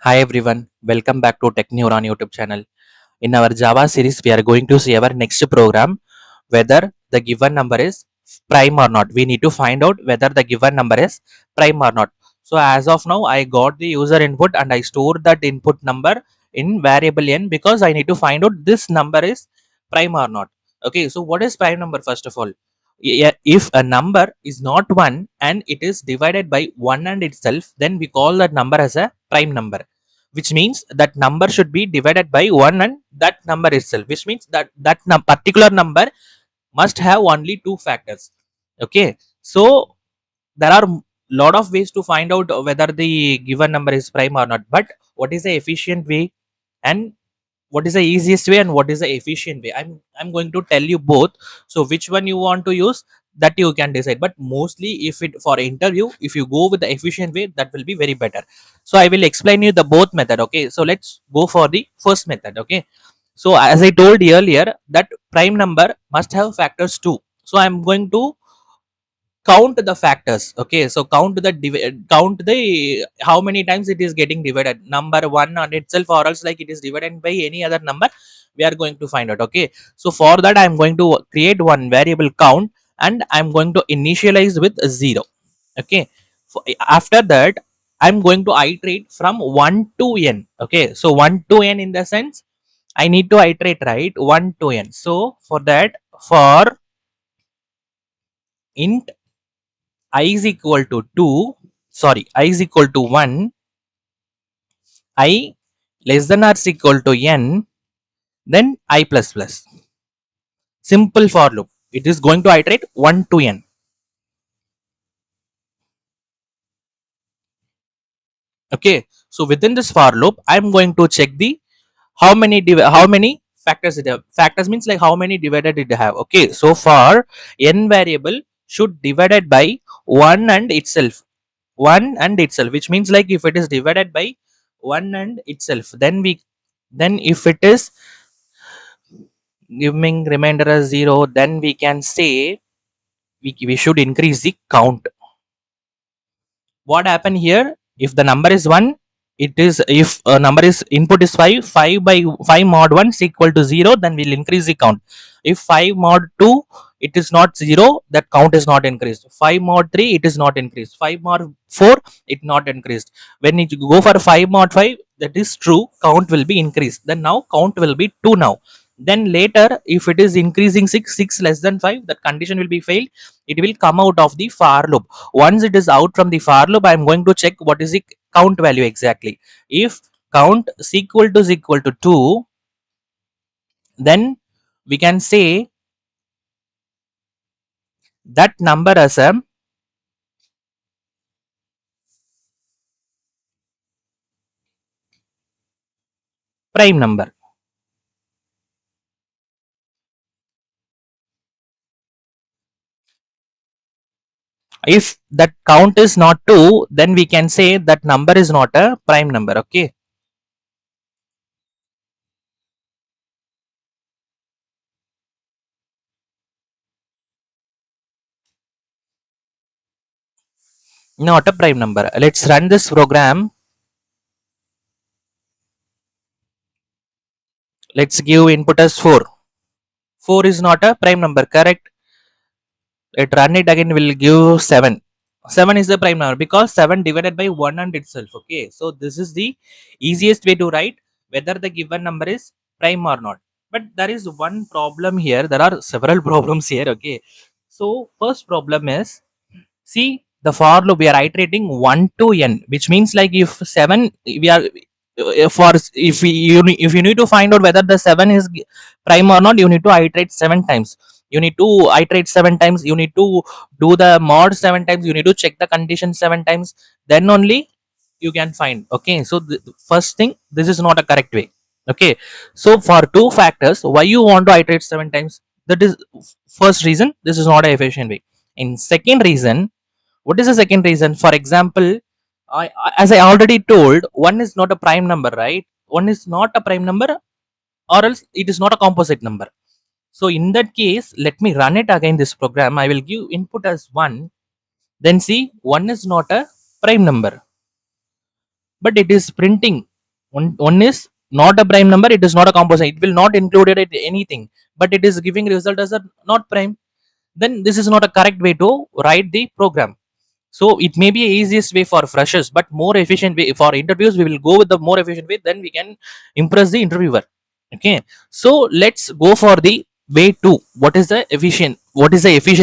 Hi everyone, welcome back to Technouron YouTube channel. In our Java series, we are going to see our next program whether the given number is prime or not. We need to find out whether the given number is prime or not. So as of now, I got the user input and I stored that input number in variable n because I need to find out this number is prime or not. Okay, so what is prime number first of all? Yeah, if a number is not 1 and it is divided by 1 and itself, then we call that number as a prime number, which means that number should be divided by 1 and that number itself, which means that particular number must have only two factors. Okay, so there are lot of ways to find out whether the given number is prime or not, but what is the efficient way and what is the easiest way and what is the efficient way? I'm going to tell you both. So which one you want to use, that you can decide, but mostly if it for interview, if you go with the efficient way, that will be very better. So I will explain you the both method. Okay, so let's go for the first method. Okay, so as I told earlier that prime number must have factors 2, so I'm going to count the factors. Okay, so count the how many times it is getting divided, number 1 on itself or else like it is divided by any other number, we are going to find out. Okay, so for that I'm going to create one variable count and I'm going to initialize with 0. Okay, after that I'm going to iterate from 1 to n. Okay, so 1 to n in the sense I need to iterate, right? 1 to n. So for that, for int I is equal to 2, sorry, I is equal to 1, I less than or is equal to n, then I plus plus. Simple for loop. It is going to iterate 1 to n. Okay, so within this for loop, I'm going to check the how many factors it have. Factors means like how many divided it have. Okay, so for n variable should divided by 1 and itself. 1 and itself, which means like if it is divided by 1 and itself, then if it is giving remainder as 0, then we can say we should increase the count. What happened here, if the number is 1, it is, if a number is input is 5, 5 by 5 mod 1 is equal to 0, then we'll increase the count. If 5 mod 2 it is not 0, that count is not increased. 5 mod 3 it is not increased. 5 mod 4 it not increased. When you go for 5 mod 5, that is true, count will be increased, then now count will be 2 now. Then later if it is increasing 6, 6 less than 5, that condition will be failed, it will come out of the for loop. Once it is out from the for loop, I'm going to check what is the count value exactly. If count is equal to 2, then we can say that number as a prime number. If that count is not 2, then we can say that number is not a prime number. Okay, not a prime number. Let's run this program. Let's give input as 4. 4 is not a prime number, correct? Let run it again, will give 7. 7 is the prime number because 7 divided by 1 and itself. Okay, so this is the easiest way to write whether the given number is prime or not. But there is one problem here, there are several problems here. Okay, so first problem is, see, the for loop we are iterating 1 to n, which means like if 7 we are for if you need to find out whether the 7 is prime or not, you need to iterate 7 times. You need to iterate 7 times, you need to do the mod 7 times, you need to check the condition 7 times, then only you can find. Okay, so the first thing, this is not a correct way. Okay, so for two factors, why you want to iterate 7 times, that is first reason, this is not a efficient way. In second reason, what is the second reason? For example, as I already told, one is not a prime number, right? One is not a prime number, or else it is not a composite number. So in that case, let me run it again, this program. I will give input as 1, then see, 1 is not a prime number, but it is printing One is not a prime number, it is not a composite, it will not include it anything, but it is giving result as a not prime. Then this is not a correct way to write the program. So it may be a easiest way for freshers, but more efficient way for interviews, we will go with the more efficient way, then we can impress the interviewer. Okay, so let's go for the way two. What is the efficient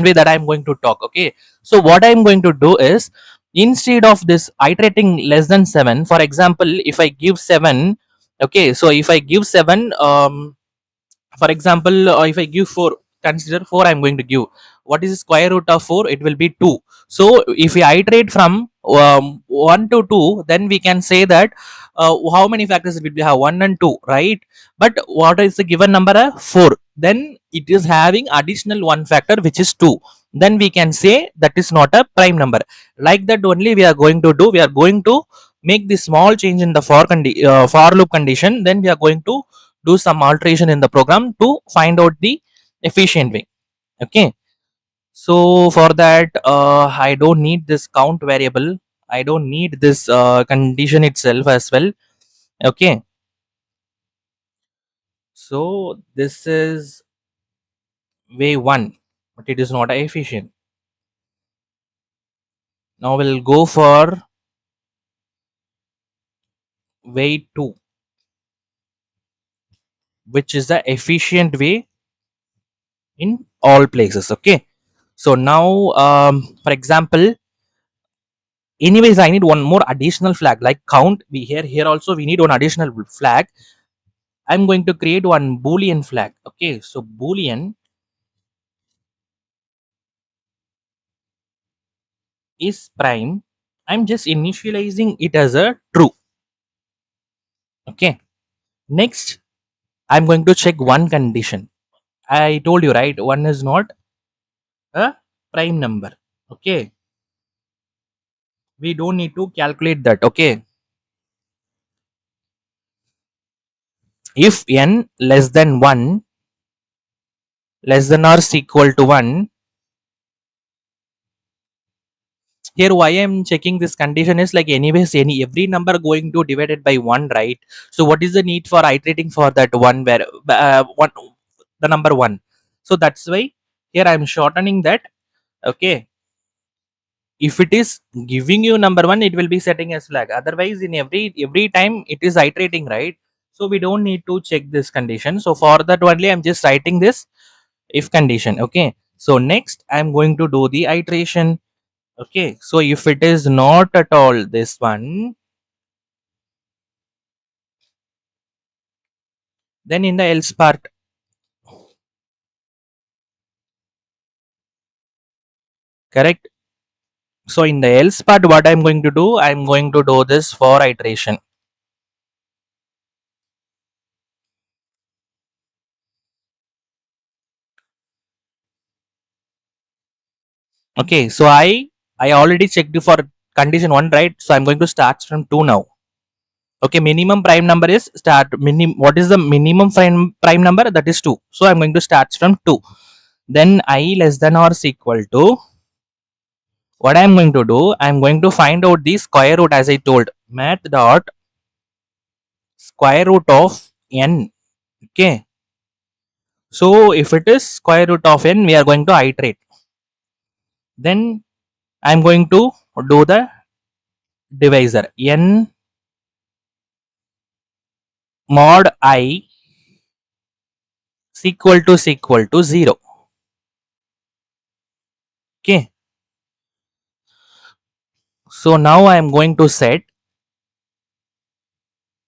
way that I'm going to talk? Okay, so what I'm going to do is, instead of this iterating less than 7, for example, if I give 7, okay, so if I give 7, for example, if I give 4, consider 4, I'm going to give, what is the square root of 4? It will be 2. So if we iterate from 1 to 2, then we can say that how many factors will we have? 1 and 2, right? But what is the given number? 4. Then it is having additional one factor, which is 2. Then we can say that is not a prime number. Like that only we are going to do, we are going to make the small change in the for loop condition, then we are going to do some alteration in the program to find out the efficient way. Okay, so for that, I don't need this count variable, I don't need this condition itself as well. Okay, so this is way one, but it is not efficient. Now we'll go for way two, which is the efficient way in all places. Okay, so now for example, anyways, I need one more additional flag like count. We here also we need one additional flag. I'm going to create one boolean flag. Okay, so boolean is prime. I'm just initializing it as a true. Okay, next I'm going to check one condition. I told you, right, one is not a prime number. Okay, we don't need to calculate that. Okay, if n less than 1, less than or equal to 1, here why I'm checking this condition is like, anyways, every number going to divided by 1, right? So what is the need for iterating for that one, where one, the number 1? So that's why here I'm shortening that. Okay, if it is giving you number 1, it will be setting as flag, otherwise in every time it is iterating, right? So we don't need to check this condition. So for that only I'm just writing this if condition. Okay, so next I'm going to do the iteration. Okay, so if it is not at all this one, then in the else part, correct? So in the else part, what I'm going to do, I'm going to do this for iteration. Okay, so I already checked for condition 1, right? So I'm going to start from 2 now. Okay, minimum prime number is start what is the minimum prime number? That is 2. So I'm going to start from 2. Then I less than or is equal to, what I'm going to do, I'm going to find out the square root, as I told, math dot square root of n. Okay, so if it is square root of n, we are going to iterate. Then I'm going to do the divisor, n mod I is equal to 0. Okay, so now I am going to set,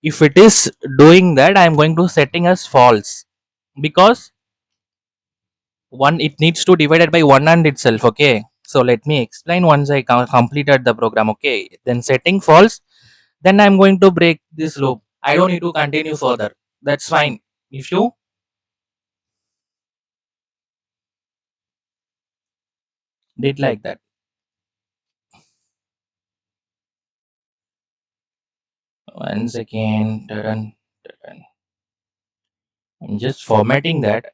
if it is doing that, I am going to setting as false, because one, it needs to divide it by 1 and itself. Okay, so let me explain once I completed the program. Okay, then setting false, then I'm going to break this loop. I don't need to continue further, that's fine. If you did like that, once again, I'm just formatting that.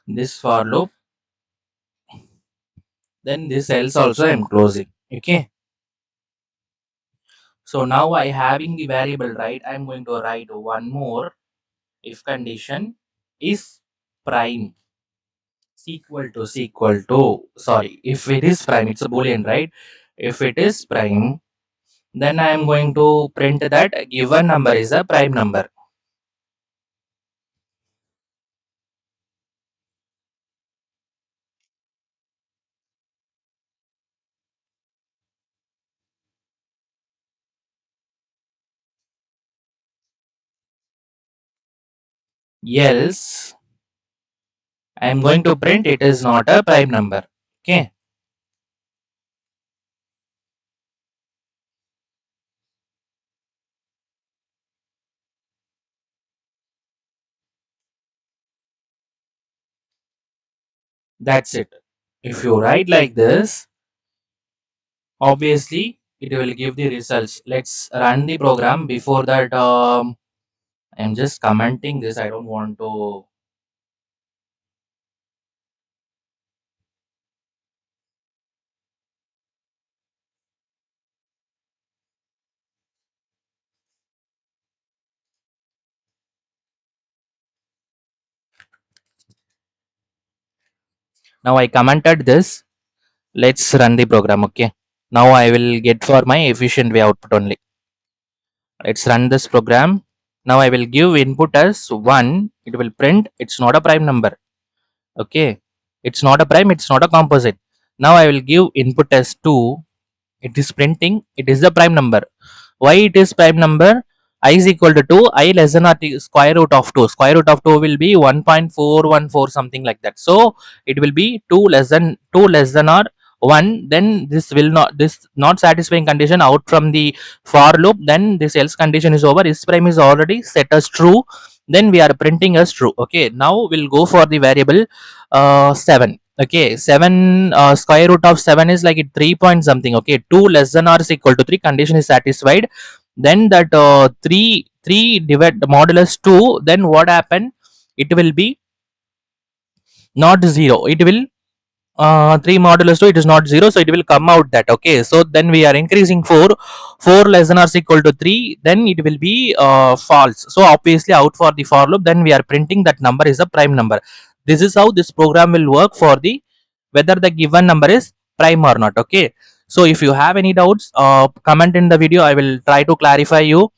this for loop, then this else also I'm closing. Okay, so now I having the variable, right? I'm going to write one more. If condition is prime, equal to, sorry, if it is prime, it's a boolean, right? If it is prime, then I am going to print that given number is a prime number. Else I am going to print it is not a prime number. Okay, that's it. If you write like this, obviously it will give the results. Let's run the program. Before that, I'm just commenting this. I don't want to. Now I commented this. Let's run the program. Okay, now I will get for my efficient way output only. Let's run this program. Now I will give input as 1. It will print. It's not a prime number. Okay, it's not a prime, it's not a composite. Now I will give input as 2. It is printing, it is the prime number. Why it is prime number? I is equal to 2, I less than or square root of 2. Square root of 2 will be 1.414, something like that. So it will be 2 less than or 1. Then this will not, this not satisfying condition out from the for loop. Then this else condition is over. Is prime is already set as true. Then we are printing as true. Okay, now we'll go for the variable 7. Okay, 7, square root of 7 is like it 3 point something. Okay, 2 less than or is equal to 3, condition is satisfied. Then that 3 divide the modulus 2, then what happened? It will be not 0. It will 3 modulus 2, it is not 0, so it will come out that. Okay, so then we are increasing 4 less than or is equal to 3, then it will be false. So obviously out for the for loop, then we are printing that number is a prime number. This is how this program will work for the whether the given number is prime or not. Okay, so if you have any doubts, comment in the video. I will try to clarify you.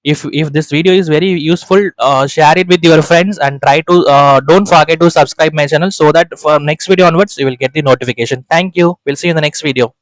If this video is very useful, share it with your friends, and try to don't forget to subscribe my channel, so that for next video onwards you will get the notification. Thank you, we'll see you in the next video.